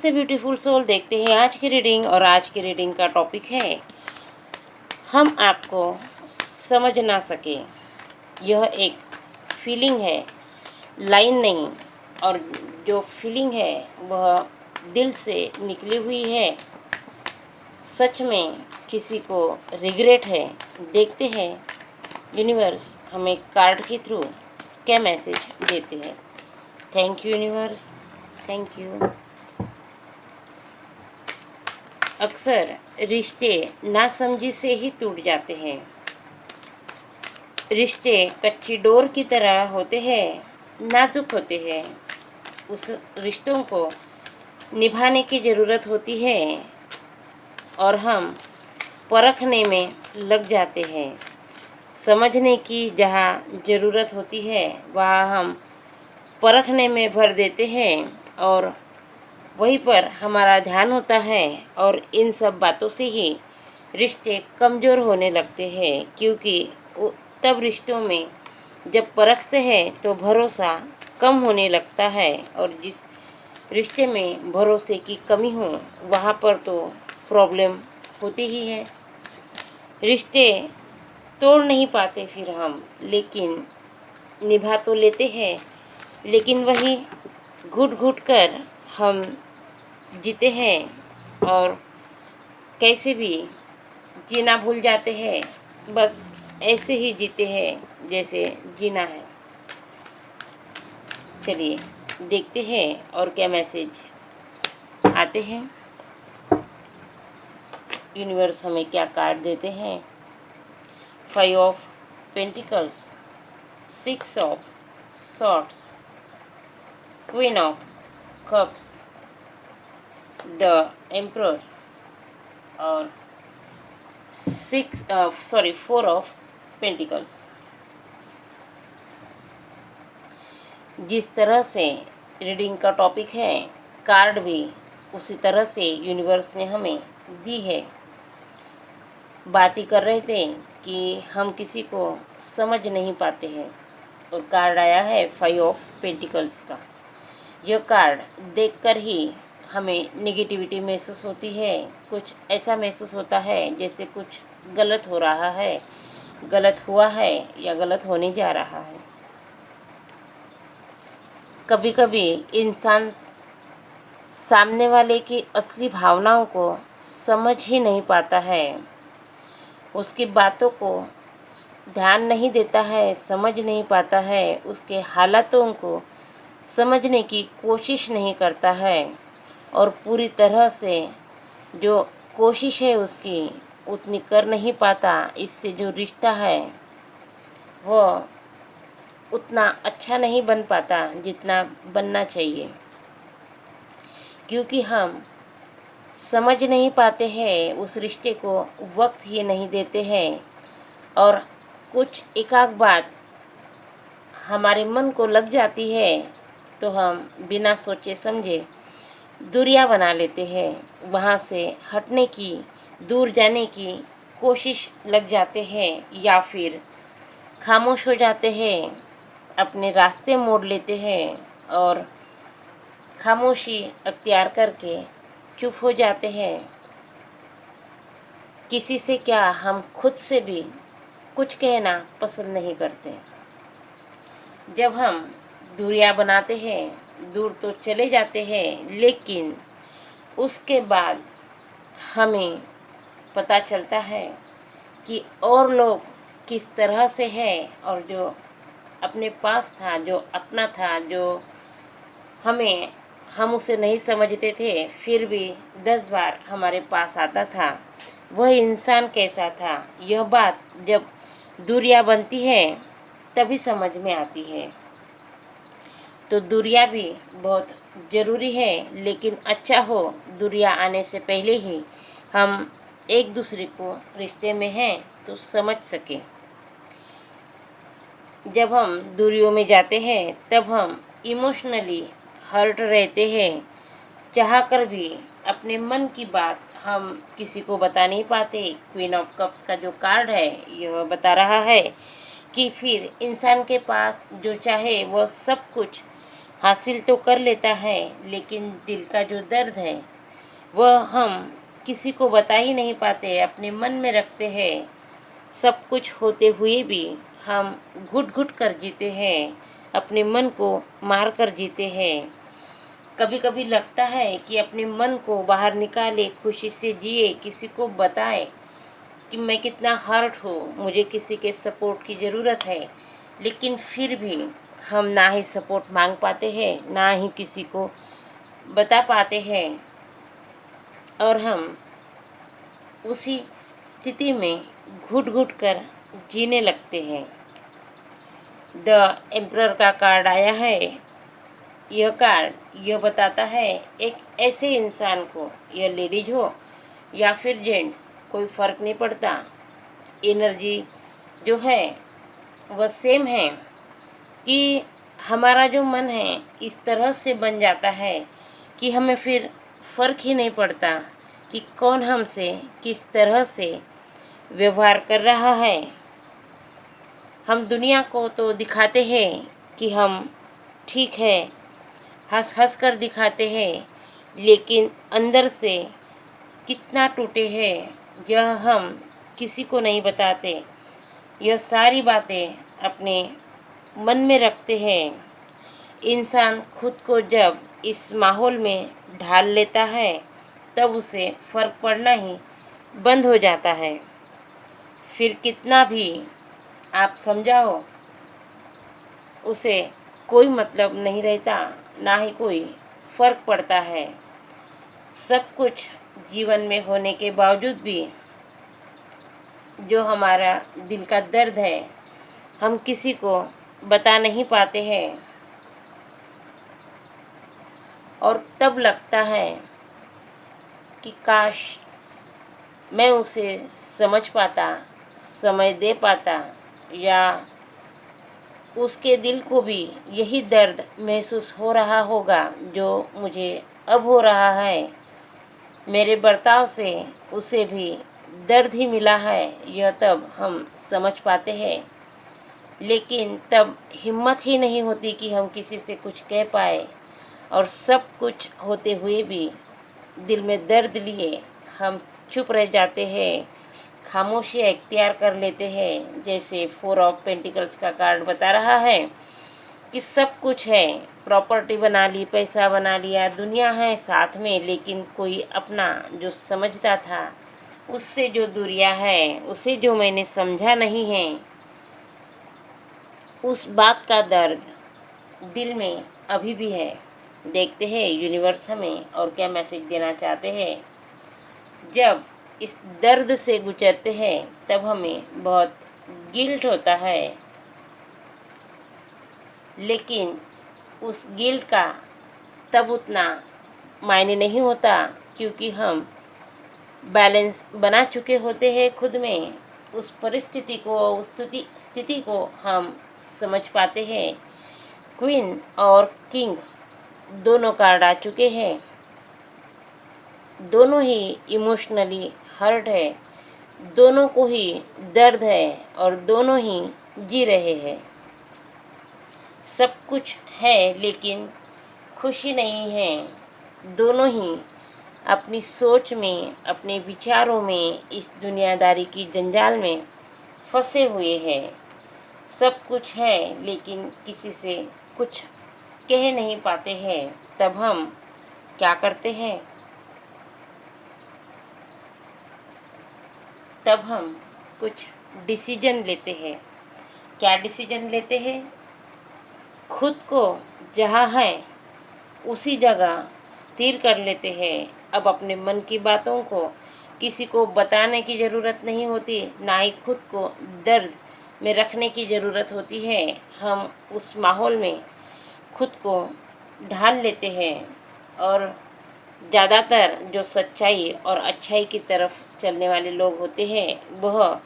से beautiful soul देखते हैं आज की रीडिंग। और आज की रीडिंग का टॉपिक है हम आपको समझ ना सके। यह एक फीलिंग है, लाइन नहीं। और जो फीलिंग है वह दिल से निकली हुई है। सच में किसी को रिग्रेट है। देखते हैं यूनिवर्स हमें कार्ड के थ्रू क्या मैसेज देते हैं। Thank you universe, thank you. अक्सर रिश्ते नासमझी से ही टूट जाते हैं। रिश्ते कच्ची डोर की तरह होते हैं, नाजुक होते हैं। उस रिश्तों को निभाने की ज़रूरत होती है और हम परखने में लग जाते हैं। समझने की जहाँ ज़रूरत होती है वहाँ हम परखने में भर देते हैं और वहीं पर हमारा ध्यान होता है। और इन सब बातों से ही रिश्ते कमज़ोर होने लगते हैं, क्योंकि तब रिश्तों में जब परखते हैं तो भरोसा कम होने लगता है। और जिस रिश्ते में भरोसे की कमी हो वहाँ पर तो प्रॉब्लम होती ही है। रिश्ते तोड़ नहीं पाते फिर हम, लेकिन निभा तो लेते हैं। लेकिन वही घुट घुट कर हम जीते हैं और कैसे भी जीना भूल जाते हैं। बस ऐसे ही जीते हैं जैसे जीना है। चलिए देखते हैं और क्या मैसेज आते हैं। यूनिवर्स हमें क्या कार्ड देते हैं। 5 of pentacles, 6 of swords, queen of cups, the emperor और 4 ऑफ पेंटिकल्स। जिस तरह से रीडिंग का टॉपिक है, कार्ड भी उसी तरह से यूनिवर्स ने हमें दी है। बात ही कर रहे थे कि हम किसी को समझ नहीं पाते हैं और कार्ड आया है 5 ऑफ पेंटिकल्स का। यह कार्ड देखकर ही हमें नेगेटिविटी महसूस होती है। कुछ ऐसा महसूस होता है जैसे कुछ गलत हो रहा है, गलत हुआ है या गलत होने जा रहा है। कभी कभी इंसान सामने वाले की असली भावनाओं को समझ ही नहीं पाता है, उसकी बातों को ध्यान नहीं देता है, समझ नहीं पाता है, उसके हालातों को समझने की कोशिश नहीं करता है और पूरी तरह से जो कोशिश है उसकी उतनी कर नहीं पाता। इससे जो रिश्ता है वो उतना अच्छा नहीं बन पाता जितना बनना चाहिए, क्योंकि हम समझ नहीं पाते हैं, उस रिश्ते को वक्त ही नहीं देते हैं और कुछ एकाक बात हमारे मन को लग जाती है तो हम बिना सोचे समझे दूरियां बना लेते हैं। वहाँ से हटने की, दूर जाने की कोशिश लग जाते हैं या फिर खामोश हो जाते हैं, अपने रास्ते मोड़ लेते हैं और खामोशी अख्तियार करके चुप हो जाते हैं। किसी से क्या, हम खुद से भी कुछ कहना पसंद नहीं करते। जब हम दूरियां बनाते हैं, दूर तो चले जाते हैं, लेकिन उसके बाद हमें पता चलता है कि और लोग किस तरह से हैं और जो अपने पास था, जो अपना था, जो हम उसे नहीं समझते थे फिर भी 10 बार हमारे पास आता था, वह इंसान कैसा था। यह बात जब दूरियां बनती है तभी समझ में आती है। तो दूरियां भी बहुत ज़रूरी है, लेकिन अच्छा हो दूरियां आने से पहले ही हम एक दूसरे को रिश्ते में हैं तो समझ सके। जब हम दूरियों में जाते हैं तब हम इमोशनली हर्ट रहते हैं, चाह कर भी अपने मन की बात हम किसी को बता नहीं पाते। क्वीन ऑफ कप्स का जो कार्ड है यह बता रहा है कि फिर इंसान के पास जो चाहे वह सब कुछ हासिल तो कर लेता है, लेकिन दिल का जो दर्द है वह हम किसी को बता ही नहीं पाते, अपने मन में रखते हैं। सब कुछ होते हुए भी हम घुट घुट कर जीते हैं, अपने मन को मार कर जीते हैं। कभी कभी लगता है कि अपने मन को बाहर निकाले, खुशी से जिए, किसी को बताए कि मैं कितना हर्ट हूँ, मुझे किसी के सपोर्ट की ज़रूरत है। लेकिन फिर भी हम ना ही सपोर्ट मांग पाते हैं, ना ही किसी को बता पाते हैं, और हम उसी स्थिति में घुट घुट कर जीने लगते हैं। द एम्परर का कार्ड आया है। यह कार्ड यह बताता है, एक ऐसे इंसान को, यह लेडीज हो या फिर जेंट्स, कोई फ़र्क नहीं पड़ता, एनर्जी जो है वह सेम है, कि हमारा जो मन है इस तरह से बन जाता है कि हमें फिर फ़र्क ही नहीं पड़ता कि कौन हमसे किस तरह से व्यवहार कर रहा है। हम दुनिया को तो दिखाते हैं कि हम ठीक है, हंस हंस कर दिखाते हैं, लेकिन अंदर से कितना टूटे हैं यह हम किसी को नहीं बताते। यह सारी बातें अपने मन में रखते हैं। इंसान खुद को जब इस माहौल में ढाल लेता है तब उसे फ़र्क पड़ना ही बंद हो जाता है। फिर कितना भी आप समझाओ, उसे कोई मतलब नहीं रहता, ना ही कोई फ़र्क पड़ता है। सब कुछ जीवन में होने के बावजूद भी जो हमारा दिल का दर्द है हम किसी को बता नहीं पाते हैं, और तब लगता है कि काश मैं उसे समझ पाता, समय दे पाता, या उसके दिल को भी यही दर्द महसूस हो रहा होगा जो मुझे अब हो रहा है। मेरे बर्ताव से उसे भी दर्द ही मिला है, यह तब हम समझ पाते हैं। लेकिन तब हिम्मत ही नहीं होती कि हम किसी से कुछ कह पाए, और सब कुछ होते हुए भी दिल में दर्द लिए हम चुप रह जाते हैं, खामोशी इख्तियार कर लेते हैं। जैसे 4 ऑफ पेंटिकल्स का कार्ड बता रहा है कि सब कुछ है, प्रॉपर्टी बना ली, पैसा बना लिया, दुनिया है साथ में, लेकिन कोई अपना जो समझता था उससे जो दूरियां है, उसे जो मैंने समझा नहीं है, उस बात का दर्द दिल में अभी भी है। देखते हैं यूनिवर्स हमें और क्या मैसेज देना चाहते हैं। जब इस दर्द से गुजरते हैं तब हमें बहुत गिल्ट होता है, लेकिन उस गिल्ट का तब उतना मायने नहीं होता, क्योंकि हम बैलेंस बना चुके होते हैं खुद में। उस परिस्थिति को, उस स्थिति को हम समझ पाते हैं। क्वीन और किंग दोनों कार्ड आ चुके हैं। दोनों ही इमोशनली हर्ट है, दोनों को ही दर्द है, और दोनों ही जी रहे हैं। सब कुछ है लेकिन खुशी नहीं है। दोनों ही अपनी सोच में, अपने विचारों में, इस दुनियादारी की जंजाल में फंसे हुए हैं। सब कुछ है लेकिन किसी से कुछ कह नहीं पाते हैं। तब हम क्या करते हैं? तब हम कुछ डिसीजन लेते हैं। क्या डिसीजन लेते हैं? खुद को जहाँ है उसी जगह स्थिर कर लेते हैं। अब अपने मन की बातों को किसी को बताने की ज़रूरत नहीं होती, ना ही खुद को दर्द में रखने की ज़रूरत होती है। हम उस माहौल में खुद को ढाल लेते हैं, और ज़्यादातर जो सच्चाई और अच्छाई की तरफ चलने वाले लोग होते हैं वह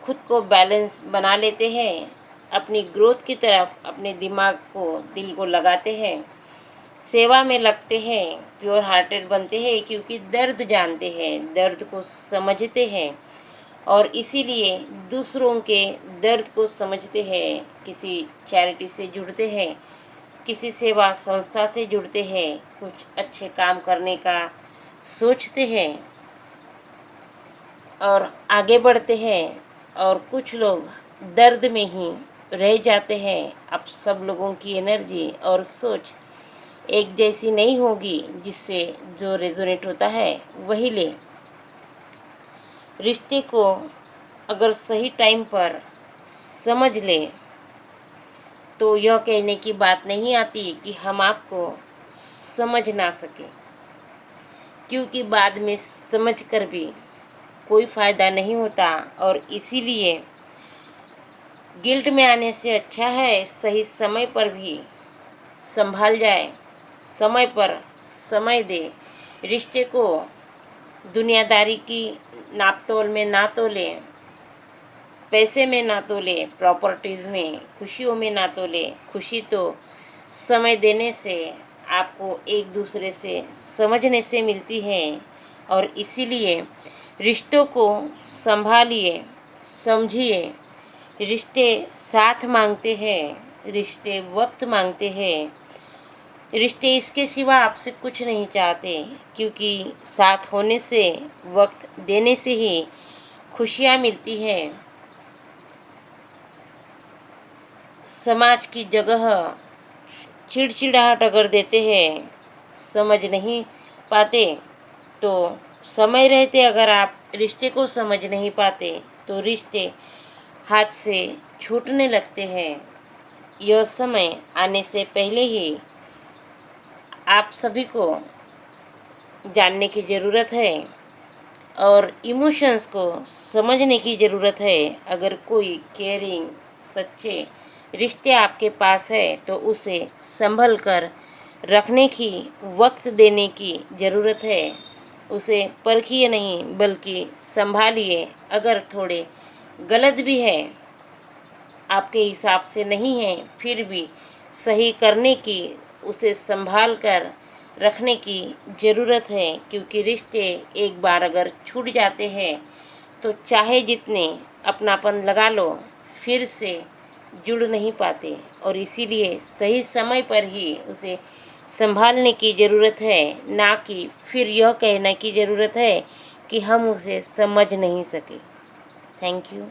खुद को बैलेंस बना लेते हैं, अपनी ग्रोथ की तरफ अपने दिमाग को, दिल को लगाते हैं, सेवा में लगते हैं, प्योर हार्टेड बनते हैं, क्योंकि दर्द जानते हैं, दर्द को समझते हैं, और इसीलिए दूसरों के दर्द को समझते हैं। किसी चैरिटी से जुड़ते हैं किसी सेवा संस्था से जुड़ते हैं, कुछ अच्छे काम करने का सोचते हैं और आगे बढ़ते हैं, और कुछ लोग दर्द में ही रह जाते हैं। अब सब लोगों की एनर्जी और सोच एक जैसी नहीं होगी, जिससे जो रेजोनेट होता है वही ले। रिश्ते को अगर सही टाइम पर समझ ले तो यह कहने की बात नहीं आती कि हम आपको समझ ना सके, क्योंकि बाद में समझ कर भी कोई फ़ायदा नहीं होता। और इसीलिए गिल्ट में आने से अच्छा है सही समय पर भी संभाल जाए, समय पर समय दे, रिश्ते को दुनियादारी की नापतोल में ना तोले, पैसे में ना तोले, प्रॉपर्टीज़ में, खुशियों में ना तोले। खुशी तो समय देने से, आपको एक दूसरे से समझने से मिलती है। और इसीलिए रिश्तों को संभालिए, समझिए। रिश्ते साथ मांगते हैं, रिश्ते वक्त मांगते हैं, रिश्ते इसके सिवा आपसे कुछ नहीं चाहते, क्योंकि साथ होने से, वक्त देने से ही खुशियाँ मिलती हैं। समाज की जगह चिड़चिड़ाहट अगर देते हैं, समझ नहीं पाते, तो समय रहते अगर आप रिश्ते को समझ नहीं पाते तो रिश्ते हाथ से छूटने लगते हैं। यह समय आने से पहले ही आप सभी को जानने की ज़रूरत है और इमोशंस को समझने की ज़रूरत है। अगर कोई केयरिंग सच्चे रिश्ते आपके पास है तो उसे संभल कर रखने की, वक्त देने की ज़रूरत है। उसे परखिए नहीं बल्कि संभालिए। अगर थोड़े गलत भी है, आपके हिसाब से नहीं है, फिर भी सही करने की, उसे संभाल कर रखने की ज़रूरत है। क्योंकि रिश्ते एक बार अगर छूट जाते हैं तो चाहे जितने अपनापन लगा लो, फिर से जुड़ नहीं पाते। और इसीलिए सही समय पर ही उसे संभालने की ज़रूरत है, ना कि फिर यह कहने की ज़रूरत है कि हम उसे समझ नहीं सके। Thank you.